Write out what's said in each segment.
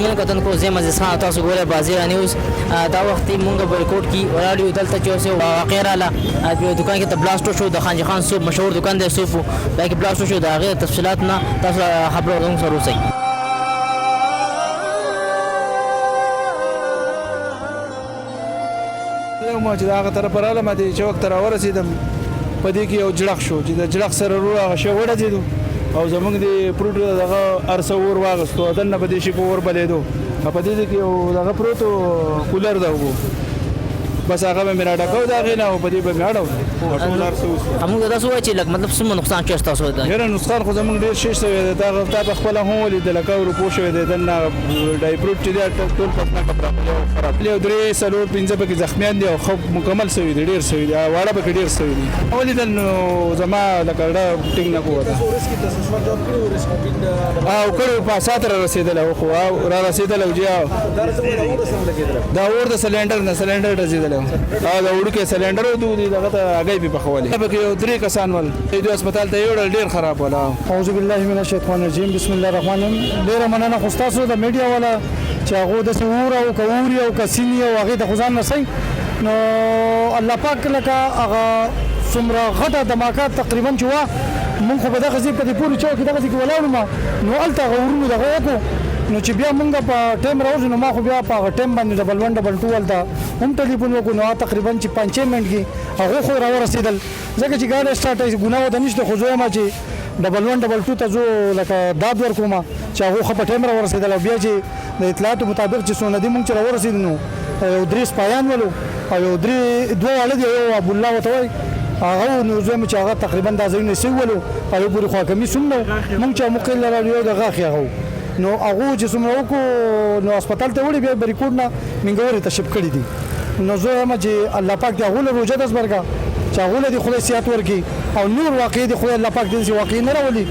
زمونږ کتونکو زه مزه خان تاسو ګوره بازار نیوز دا وخت مونږ بلکوټ کې ولاړ دلته چې اوسه واقع رااله په دکان کې ته بلاست شو د خان خان سوپ مشهور دکان دی سوپ دا کې بلاست شو دا غیر تفصيلات نه تاسو خبرو زموږ سره اوسئ. ما چې هغه طرف رااله ما دې چې وخت را ورسېدم په دې کې یو جړق شو چې د جړق سره ورو هغه شی وډځېدو او زمونږ د پروت دغه ارسه ور واغستو دنه په دې شي په ور بلېدو په دې کې یو دغه پروت کولر دا وو بس هغه مې را ډکاو دا غینه او په دې به مې اړو موږ دا سوچ چې لکه مطلب سم نقصان چي تاسو ده هر نقصان خو زمونږ ډیر شي شوی دا په خپل هم ولې د لکاو روپو شوی دی دنه ډایپروت چې دا ټول پټنه خبره خراب له درې سلور پنځه پکې زخمیان دي او خو مکمل شوی دی ډیر شوی دی واړه پکې ډیر شوی دی ولې د زما لکه دا ټینګ نه کوته او کړو په ساتره رسیدل او خو را رسیدل او دا اور د سلندر رسیدل دا وړوکې سلندر دوی دغه ته هغه په خوالي په یو درې کسان ول د هسپتال ته یوړل ډیر خراب ولا. اعوذ بالله من الشیطان الرجیم بسم الله الرحمن الرحیم. ډیر مننه خو تاسو د میډیا والا چې هغه د سور او کوري او کسینی او هغه د خزان نسي نو الله پاک لکه هغه څومره غټه دماکات تقریبا چې وا مونږ په دغه ځای په پوری چوک دغه ځای ولاړو ما نو الته غورونو دغه وکړو نو چې بیا مونږ په ټیم راوځو نو ما خو بیا په ټیم باندې ډبل 1 ډبل 2 ولته هم ټلیفون وکړو نو تقریبا چې 5 منټ کې هغه خو را ورسېدل ځکه چې ګاډي سٹارټ ګناه ود نشته خو زه ما چې ډبل 1 ډبل 2 ته زو لکه داد ورکوم چې هغه خو په ټیم را ورسېدل بیا چې د اطلاعات مطابق چې سونه دي مونږ چې را ورسېدل نو یو درې سپایان ولو او یو درې دوه ولد یو ابو الله وتوي هغه نو زه چې هغه تقریبا د ځای نه سیولو په پوری خوا کمی سمنو مونږ چې مقل راډیو د غاخي هغه نو هغه چې سمو کو نو هسپتال ته وړي بیا بریکوډ نه منګوري ته شپ کړی دي نو زه ما چې الله پاک دې هغه روزه د زبرګه چې هغه دې خدای صحت ورکي او نور واقع دې خدای الله پاک دې واقع نه راولي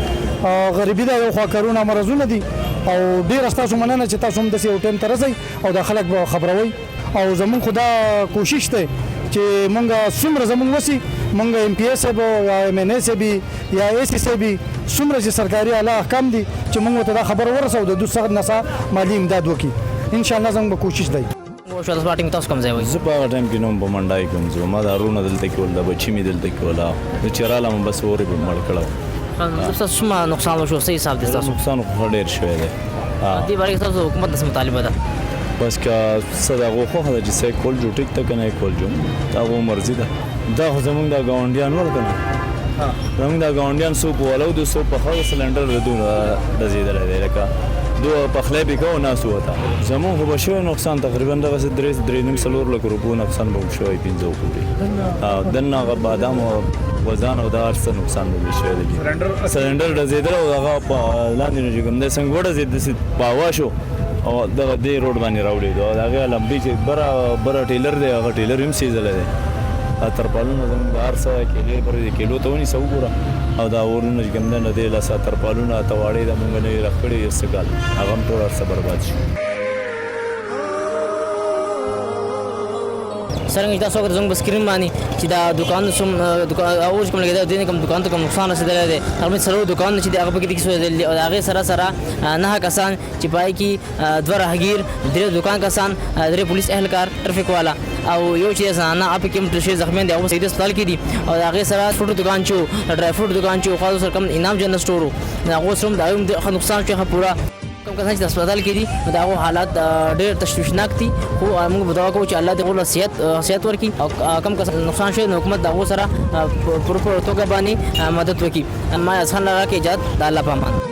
غریبي دا یو خوا کرونا مرزونه دي او ډیر تاسو مننه چې تاسو هم د یو ټیم ترځي او د خلک خبروي او زمون خدا کوشش ته چې مونږه څومره زمون وسی مونږه ام پی ایس یا ام ان ایس بي یا ایس سی بي څومره چې سرکاري اعلی احکام دي چې مونږ ته دا خبر ورسو د دوه نسا مالی امداد وکي ان شاء الله زموږ کوشش دی. او شو د سپارټینګ تاسو کوم ځای وای زه په ټایم کې نوم په منډای کوم زه ما دارونه دلته کې ول د بچی می دلته کې ولا د چراله م بس اورې به مړ کړو تاسو سم نقصان وشو صحیح حساب دي تاسو نقصان خو ډیر شوی دی دې باندې تاسو حکومت سره مطالبه ده بس که صدقو خو هدا چې سې کول جو ټیک تک نه کول جو دا و مرزي ده دا خو زمونږ د گاونډیان ورکنه زمونږ د گاونډیان سو په ولو د سو په خو سلندر ردونه رزيدل دی لکه دو پخله به کو نه سو وتا زمون خو بشو نقصان تقریبا دغه 3.5 لک روپو نقصان به شوی 15 کوټي دنه غ بادام او وزن او د ارسه نقصان به شوی دی سلندر رزيدل او هغه په لاندې نه کوم د څنګه وړه زید پاوا شو او دغه دې روډ باندې راوړي دا هغه لمبي چې بره ټیلر دی هغه ټیلر هم سیزل دی تر پالونه زموږ ارسه کېلې پر کیلو ته ونی سو ګوره او دا ورونه چې ګمنه نه دی لاسه تر پالونه ته واړې د مونږ نه رخړې استقال هغه هم ټول ارسه برباد شي. څنګه تاسو وګورئ زموږ سکرین باندې چې دا دکان سم دکان او کوم لګیدا دینه کوم دکان ته کوم نقصان رسیدلی دی هغه سره دکان چې هغه په کې کیسه او هغه سره نه کسان چې پای کې دوه راهګیر درې دکان کسان درې پولیس اهلکار ټریفیک والا او یو چې زنانه اپ کوم تشې زخمیان دی او سید هسپتال کې دي او هغه سره فوټ دکان چو ډرای فروټ دکان چو خاص سره کوم انعام جن سٹورو هغه سره د نقصان چې پورا کوم کسان چې هسپتال کې دي دا حالات ډېر تشویشناک دي خو موږ دعا کوو چې الله دې ول صحت ورکړي او کم کسان نقصان شوی حکومت دا سره پر توګه باندې مدد وکړي ما ځان لاره کې اجازه د الله پامان.